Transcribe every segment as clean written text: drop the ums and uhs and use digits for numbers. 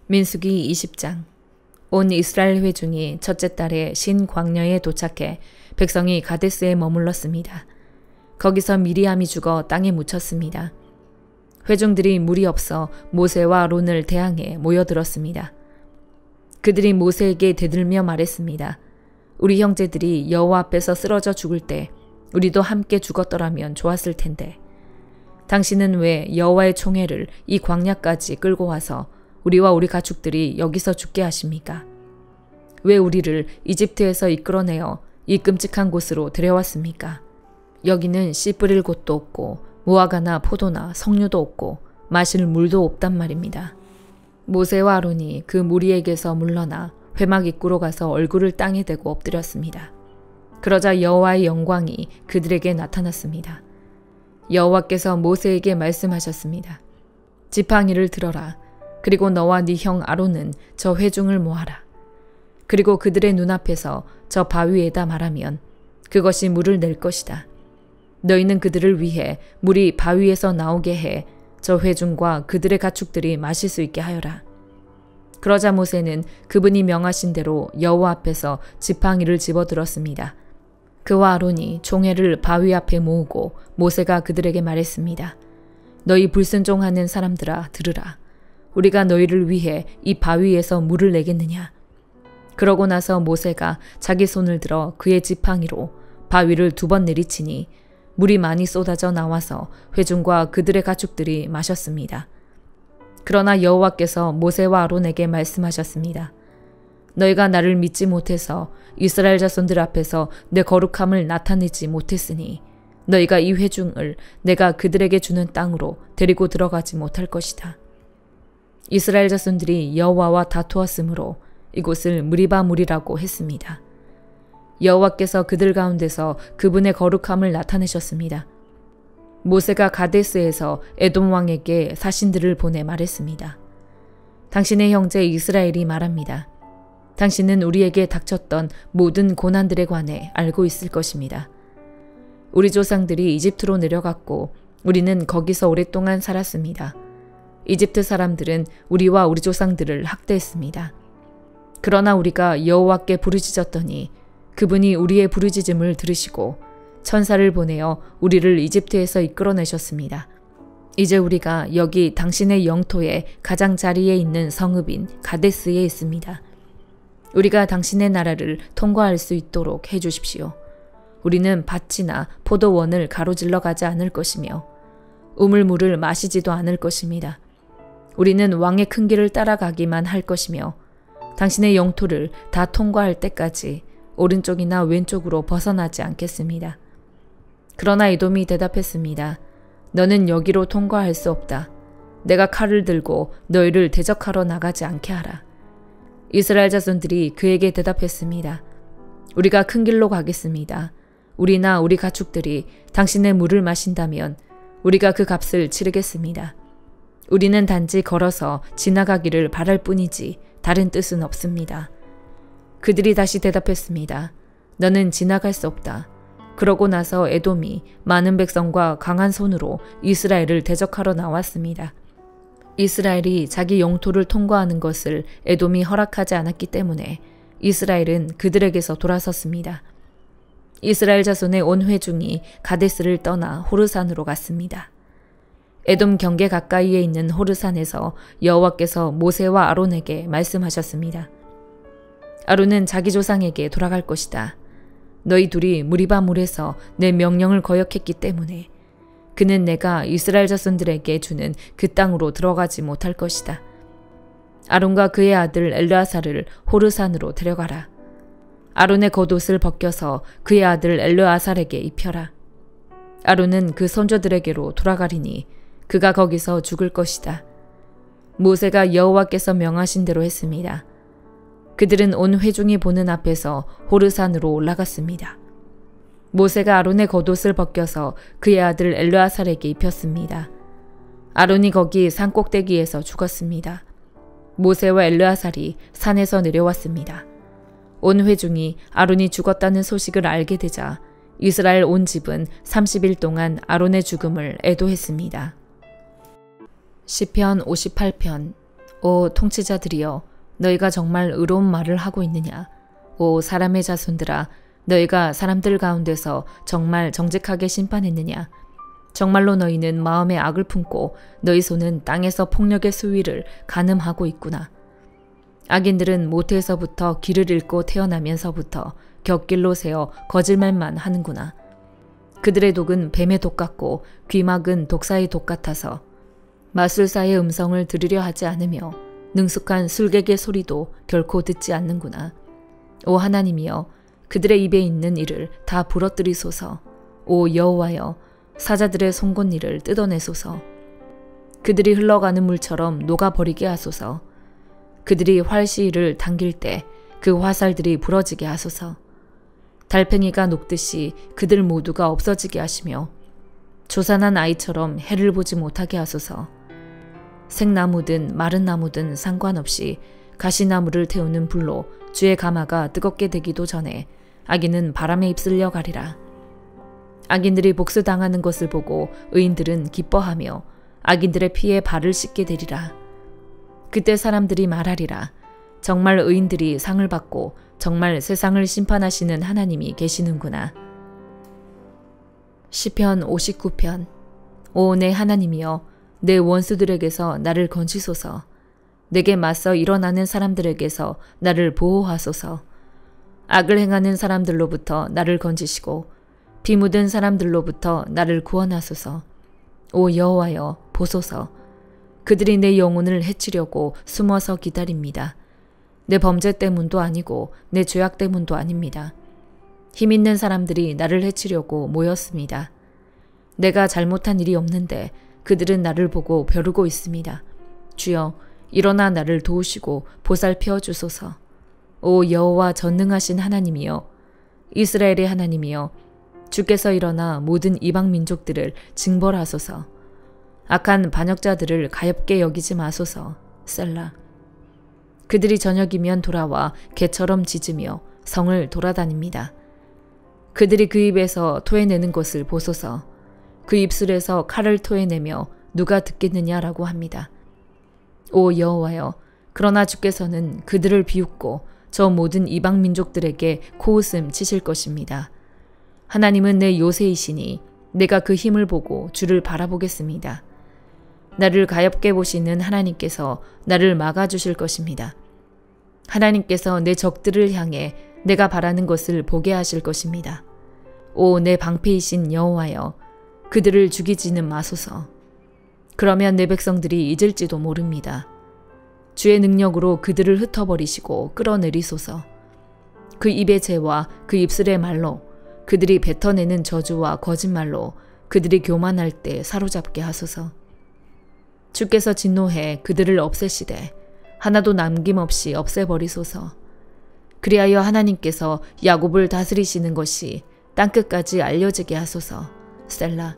민수기 20장. 온 이스라엘 회중이 첫째 달에 신광야에 도착해 백성이 가데스에 머물렀습니다. 거기서 미리암이 죽어 땅에 묻혔습니다. 회중들이 물이 없어 모세와 아론을 대항해 모여들었습니다. 그들이 모세에게 대들며 말했습니다. 우리 형제들이 여호와 앞에서 쓰러져 죽을 때 우리도 함께 죽었더라면 좋았을 텐데 당신은 왜 여호와의 총회를 이 광야까지 끌고 와서 우리와 우리 가축들이 여기서 죽게 하십니까? 왜 우리를 이집트에서 이끌어내어 이 끔찍한 곳으로 데려왔습니까? 여기는 씨 뿌릴 곳도 없고 무화과나 포도나 석류도 없고 마실 물도 없단 말입니다. 모세와 아론이 그 무리에게서 물러나 회막 입구로 가서 얼굴을 땅에 대고 엎드렸습니다. 그러자 여호와의 영광이 그들에게 나타났습니다. 여호와께서 모세에게 말씀하셨습니다. 지팡이를 들어라. 그리고 너와 네 형 아론은 저 회중을 모아라. 그리고 그들의 눈앞에서 저 바위에다 말하면 그것이 물을 낼 것이다. 너희는 그들을 위해 물이 바위에서 나오게 해 저 회중과 그들의 가축들이 마실 수 있게 하여라. 그러자 모세는 그분이 명하신 대로 여호와 앞에서 지팡이를 집어들었습니다. 그와 아론이 총회를 바위 앞에 모으고 모세가 그들에게 말했습니다. 너희 불순종하는 사람들아 들으라. 우리가 너희를 위해 이 바위에서 물을 내겠느냐. 그러고 나서 모세가 자기 손을 들어 그의 지팡이로 바위를 2번 내리치니 물이 많이 쏟아져 나와서 회중과 그들의 가축들이 마셨습니다. 그러나 여호와께서 모세와 아론에게 말씀하셨습니다. 너희가 나를 믿지 못해서 이스라엘 자손들 앞에서 내 거룩함을 나타내지 못했으니 너희가 이 회중을 내가 그들에게 주는 땅으로 데리고 들어가지 못할 것이다. 이스라엘 자손들이 여호와와 다투었으므로 이곳을 무리바 물이라고 했습니다. 여호와께서 그들 가운데서 그분의 거룩함을 나타내셨습니다. 모세가 가데스에서 에돔 왕에게 사신들을 보내 말했습니다. 당신의 형제 이스라엘이 말합니다. 당신은 우리에게 닥쳤던 모든 고난들에 관해 알고 있을 것입니다. 우리 조상들이 이집트로 내려갔고 우리는 거기서 오랫동안 살았습니다. 이집트 사람들은 우리와 우리 조상들을 학대했습니다. 그러나 우리가 여호와께 부르짖었더니 그분이 우리의 부르짖음을 들으시고 천사를 보내어 우리를 이집트에서 이끌어내셨습니다. 이제 우리가 여기 당신의 영토의 가장자리에 있는 성읍인 가데스에 있습니다. 우리가 당신의 나라를 통과할 수 있도록 해주십시오. 우리는 밭이나 포도원을 가로질러 가지 않을 것이며 우물물을 마시지도 않을 것입니다. 우리는 왕의 큰 길을 따라가기만 할 것이며 당신의 영토를 다 통과할 때까지 오른쪽이나 왼쪽으로 벗어나지 않겠습니다. 그러나 에돔이 대답했습니다. 너는 여기로 통과할 수 없다. 내가 칼을 들고 너희를 대적하러 나가지 않게 하라. 이스라엘 자손들이 그에게 대답했습니다. 우리가 큰 길로 가겠습니다. 우리나 우리 가축들이 당신의 물을 마신다면 우리가 그 값을 치르겠습니다. 우리는 단지 걸어서 지나가기를 바랄 뿐이지 다른 뜻은 없습니다. 그들이 다시 대답했습니다. 너는 지나갈 수 없다. 그러고 나서 에돔이 많은 백성과 강한 손으로 이스라엘을 대적하러 나왔습니다. 이스라엘이 자기 영토를 통과하는 것을 에돔이 허락하지 않았기 때문에 이스라엘은 그들에게서 돌아섰습니다. 이스라엘 자손의 온 회중이 가데스를 떠나 호르산으로 갔습니다. 에돔 경계 가까이에 있는 호르산에서 여호와께서 모세와 아론에게 말씀하셨습니다. 아론은 자기 조상에게 돌아갈 것이다. 너희 둘이 무리바 물에서 내 명령을 거역했기 때문에 그는 내가 이스라엘 자손들에게 주는 그 땅으로 들어가지 못할 것이다. 아론과 그의 아들 엘르아사를 호르산으로 데려가라. 아론의 겉옷을 벗겨서 그의 아들 엘르아살에게 입혀라. 아론은 그 손자들에게로 돌아가리니 그가 거기서 죽을 것이다. 모세가 여호와께서 명하신 대로 했습니다. 그들은 온 회중이 보는 앞에서 호르산으로 올라갔습니다. 모세가 아론의 겉옷을 벗겨서 그의 아들 엘르아살에게 입혔습니다. 아론이 거기 산 꼭대기에서 죽었습니다. 모세와 엘르아살이 산에서 내려왔습니다. 온 회중이 아론이 죽었다는 소식을 알게 되자 이스라엘 온 집은 30일 동안 아론의 죽음을 애도했습니다. 시편 58편. 오 통치자들이여, 너희가 정말 의로운 말을 하고 있느냐? 오 사람의 자손들아, 너희가 사람들 가운데서 정말 정직하게 심판했느냐? 정말로 너희는 마음에 악을 품고 너희 손은 땅에서 폭력의 수위를 가늠하고 있구나. 악인들은 모태에서부터 길을 잃고 태어나면서부터 곁길로 세어 거짓말만 하는구나. 그들의 독은 뱀의 독 같고 귀막은 독사의 독 같아서 마술사의 음성을 들으려 하지 않으며 능숙한 술객의 소리도 결코 듣지 않는구나. 오 하나님이여, 그들의 입에 있는 이를 다 부러뜨리소서. 오 여호와여, 사자들의 송곳니를 뜯어내소서. 그들이 흘러가는 물처럼 녹아버리게 하소서. 그들이 활시위를 당길 때 그 화살들이 부러지게 하소서. 달팽이가 녹듯이 그들 모두가 없어지게 하시며 조산한 아이처럼 해를 보지 못하게 하소서. 생나무든 마른 나무든 상관없이 가시나무를 태우는 불로 주의 가마가 뜨겁게 되기도 전에 악인은 바람에 휩쓸려 가리라. 악인들이 복수당하는 것을 보고 의인들은 기뻐하며 악인들의 피에 발을 씻게 되리라. 그때 사람들이 말하리라. 정말 의인들이 상을 받고 정말 세상을 심판하시는 하나님이 계시는구나. 시편 59편. 오 내 하나님이여, 내 원수들에게서 나를 건지소서. 내게 맞서 일어나는 사람들에게서 나를 보호하소서. 악을 행하는 사람들로부터 나를 건지시고 피 묻은 사람들로부터 나를 구원하소서. 오 여호와여, 보소서. 그들이 내 영혼을 해치려고 숨어서 기다립니다. 내 범죄 때문도 아니고 내 죄악 때문도 아닙니다. 힘 있는 사람들이 나를 해치려고 모였습니다. 내가 잘못한 일이 없는데 그들은 나를 보고 벼르고 있습니다. 주여, 일어나 나를 도우시고 보살펴 주소서. 오 여호와 전능하신 하나님이여, 이스라엘의 하나님이여, 주께서 일어나 모든 이방 민족들을 징벌하소서. 악한 반역자들을 가엾게 여기지 마소서. 셀라. 그들이 저녁이면 돌아와 개처럼 짖으며 성을 돌아다닙니다. 그들이 그 입에서 토해내는 것을 보소서. 그 입술에서 칼을 토해내며 누가 듣겠느냐라고 합니다. 오 여호와여, 그러나 주께서는 그들을 비웃고 저 모든 이방 민족들에게 코웃음 치실 것입니다. 하나님은 내 요새이시니 내가 그 힘을 보고 주를 바라보겠습니다. 나를 가엾게 보시는 하나님께서 나를 막아주실 것입니다. 하나님께서 내 적들을 향해 내가 바라는 것을 보게 하실 것입니다. 오 내 방패이신 여호와여, 그들을 죽이지는 마소서. 그러면 내 백성들이 잊을지도 모릅니다. 주의 능력으로 그들을 흩어버리시고 끌어내리소서. 그 입의 죄와 그 입술의 말로, 그들이 뱉어내는 저주와 거짓말로 그들이 교만할 때 사로잡게 하소서. 주께서 진노해 그들을 없애시되 하나도 남김없이 없애버리소서. 그리하여 하나님께서 야곱을 다스리시는 것이 땅끝까지 알려지게 하소서. 셀라.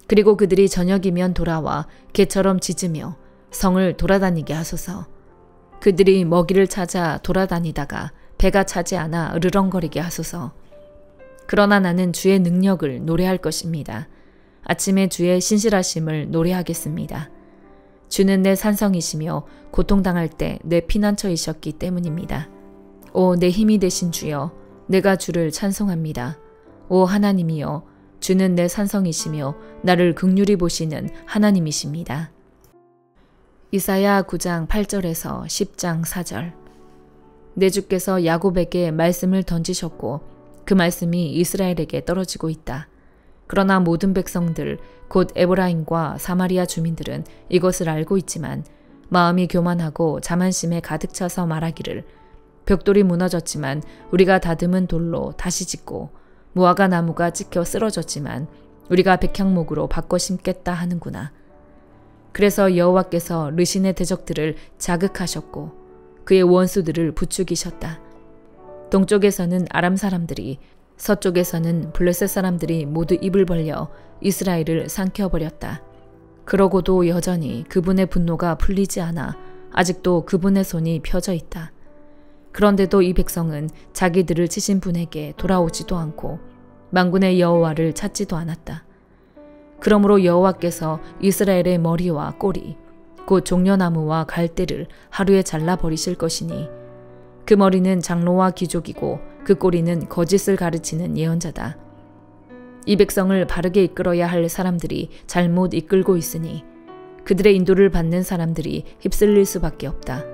그리고 그들이 저녁이면 돌아와 개처럼 짖으며 성을 돌아다니게 하소서. 그들이 먹이를 찾아 돌아다니다가 배가 차지 않아 으르렁거리게 하소서. 그러나 나는 주의 능력을 노래할 것입니다. 아침에 주의 신실하심을 노래하겠습니다. 주는 내 산성이시며 고통당할 때 내 피난처이셨기 때문입니다. 오 내 힘이 되신 주여, 내가 주를 찬송합니다. 오 하나님이여, 주는 내 산성이시며 나를 긍휼히 보시는 하나님이십니다. 이사야 9장 8절에서 10장 4절. 내 주께서 야곱에게 말씀을 던지셨고 그 말씀이 이스라엘에게 떨어지고 있다. 그러나 모든 백성들 곧 에브라임과 사마리아 주민들은 이것을 알고 있지만 마음이 교만하고 자만심에 가득 차서 말하기를 벽돌이 무너졌지만 우리가 다듬은 돌로 다시 짓고 무화과 나무가 찍혀 쓰러졌지만 우리가 백향목으로 바꿔 심겠다 하는구나. 그래서 여호와께서 르신의 대적들을 자극하셨고 그의 원수들을 부추기셨다. 동쪽에서는 아람 사람들이, 서쪽에서는 블레셋 사람들이 모두 입을 벌려 이스라엘을 삼켜버렸다. 그러고도 여전히 그분의 분노가 풀리지 않아 아직도 그분의 손이 펴져 있다. 그런데도 이 백성은 자기들을 치신 분에게 돌아오지도 않고 만군의 여호와를 찾지도 않았다. 그러므로 여호와께서 이스라엘의 머리와 꼬리, 곧 종려나무와 갈대를 하루에 잘라버리실 것이니 그 머리는 장로와 귀족이고 그 꼬리는 거짓을 가르치는 예언자다. 이 백성을 바르게 이끌어야 할 사람들이 잘못 이끌고 있으니 그들의 인도를 받는 사람들이 휩쓸릴 수밖에 없다.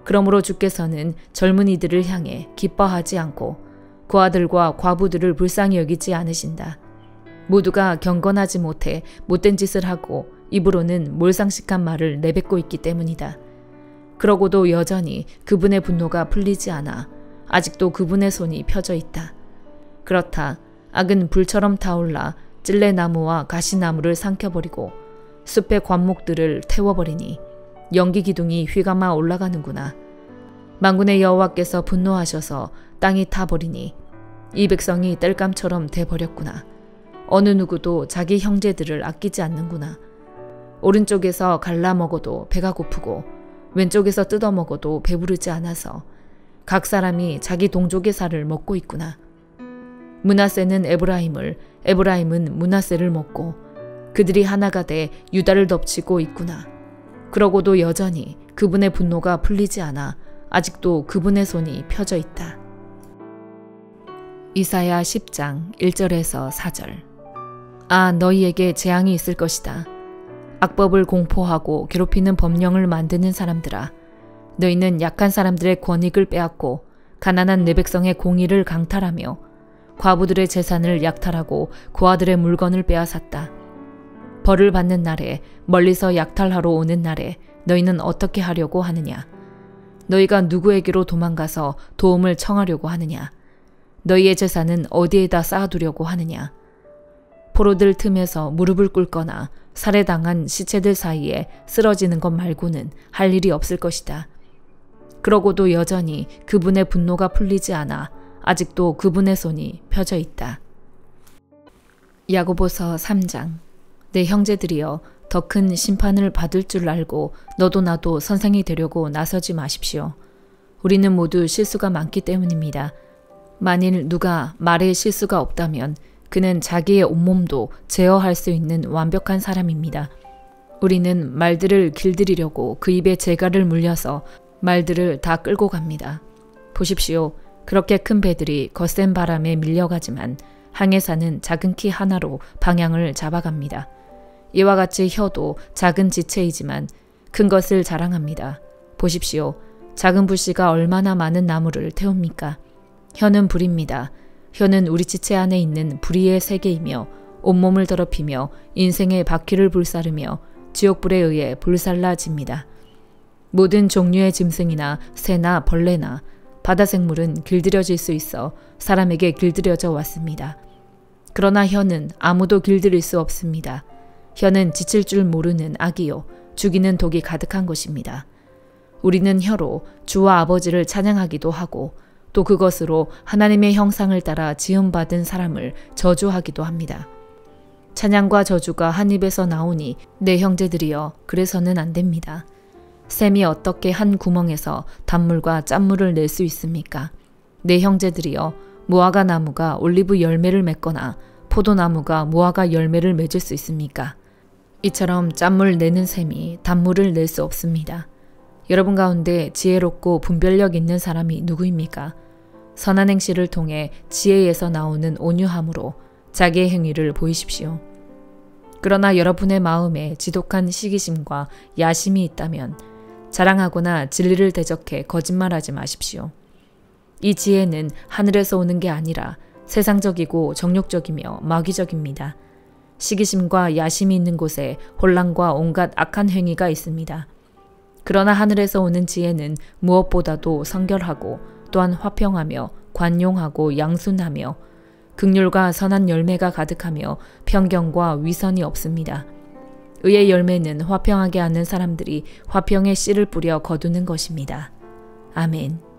그러므로 주께서는 젊은이들을 향해 기뻐하지 않고 고아들과 과부들을 불쌍히 여기지 않으신다. 모두가 경건하지 못해 못된 짓을 하고 입으로는 몰상식한 말을 내뱉고 있기 때문이다. 그러고도 여전히 그분의 분노가 풀리지 않아 아직도 그분의 손이 펴져 있다. 그렇다. 악은 불처럼 타올라 찔레나무와 가시나무를 삼켜버리고 숲의 관목들을 태워버리니 연기 기둥이 휘감아 올라가는구나. 만군의 여호와께서 분노하셔서 땅이 타버리니 이 백성이 땔감처럼 돼버렸구나. 어느 누구도 자기 형제들을 아끼지 않는구나. 오른쪽에서 갈라먹어도 배가 고프고 왼쪽에서 뜯어먹어도 배부르지 않아서 각 사람이 자기 동족의 살을 먹고 있구나. 므낫세는 에브라임을, 에브라임은 므낫세를 먹고 그들이 하나가 돼 유다를 덮치고 있구나. 그러고도 여전히 그분의 분노가 풀리지 않아 아직도 그분의 손이 펴져 있다. 이사야 10장 1절에서 4절. 아, 너희에게 재앙이 있을 것이다. 악법을 공포하고 괴롭히는 법령을 만드는 사람들아, 너희는 약한 사람들의 권익을 빼앗고 가난한 내 백성의 공의를 강탈하며 과부들의 재산을 약탈하고 고아들의 물건을 빼앗았다. 벌을 받는 날에, 멀리서 약탈하러 오는 날에 너희는 어떻게 하려고 하느냐? 너희가 누구에게로 도망가서 도움을 청하려고 하느냐? 너희의 재산은 어디에다 쌓아두려고 하느냐? 포로들 틈에서 무릎을 꿇거나 살해당한 시체들 사이에 쓰러지는 것 말고는 할 일이 없을 것이다. 그러고도 여전히 그분의 분노가 풀리지 않아 아직도 그분의 손이 펴져 있다. 야고보서 3장. 내 형제들이여, 더 큰 심판을 받을 줄 알고 너도 나도 선생이 되려고 나서지 마십시오. 우리는 모두 실수가 많기 때문입니다. 만일 누가 말에 실수가 없다면 그는 자기의 온몸도 제어할 수 있는 완벽한 사람입니다. 우리는 말들을 길들이려고 그 입에 재갈을 물려서 말들을 다 끌고 갑니다. 보십시오. 그렇게 큰 배들이 거센 바람에 밀려가지만 항해사는 작은 키 하나로 방향을 잡아갑니다. 이와 같이 혀도 작은 지체이지만 큰 것을 자랑합니다. 보십시오. 작은 불씨가 얼마나 많은 나무를 태웁니까? 혀는 불입니다. 혀는 우리 지체 안에 있는 불의의 세계이며 온몸을 더럽히며 인생의 바퀴를 불사르며 지옥불에 의해 불살라집니다. 모든 종류의 짐승이나 새나 벌레나 바다 생물은 길들여질 수 있어 사람에게 길들여져 왔습니다. 그러나 혀는 아무도 길들일 수 없습니다. 혀는 지칠 줄 모르는 악이요 죽이는 독이 가득한 것입니다. 우리는 혀로 주와 아버지를 찬양하기도 하고 또 그것으로 하나님의 형상을 따라 지음받은 사람을 저주하기도 합니다. 찬양과 저주가 한 입에서 나오니 내 형제들이여, 그래서는 안 됩니다. 샘이 어떻게 한 구멍에서 단물과 짠물을 낼 수 있습니까? 내 형제들이여, 무화과 나무가 올리브 열매를 맺거나 포도나무가 무화과 열매를 맺을 수 있습니까? 이처럼 짠물 내는 샘이 단물을 낼 수 없습니다. 여러분 가운데 지혜롭고 분별력 있는 사람이 누구입니까? 선한 행실을 통해 지혜에서 나오는 온유함으로 자기의 행위를 보이십시오. 그러나 여러분의 마음에 지독한 시기심과 야심이 있다면 자랑하거나 진리를 대적해 거짓말하지 마십시오. 이 지혜는 하늘에서 오는 게 아니라 세상적이고 정욕적이며 마귀적입니다. 시기심과 야심이 있는 곳에 혼란과 온갖 악한 행위가 있습니다. 그러나 하늘에서 오는 지혜는 무엇보다도 성결하고 또한 화평하며 관용하고 양순하며 긍휼과 선한 열매가 가득하며 편견과 위선이 없습니다. 의의 열매는 화평하게 하는 사람들이 화평의 씨를 뿌려 거두는 것입니다. 아멘.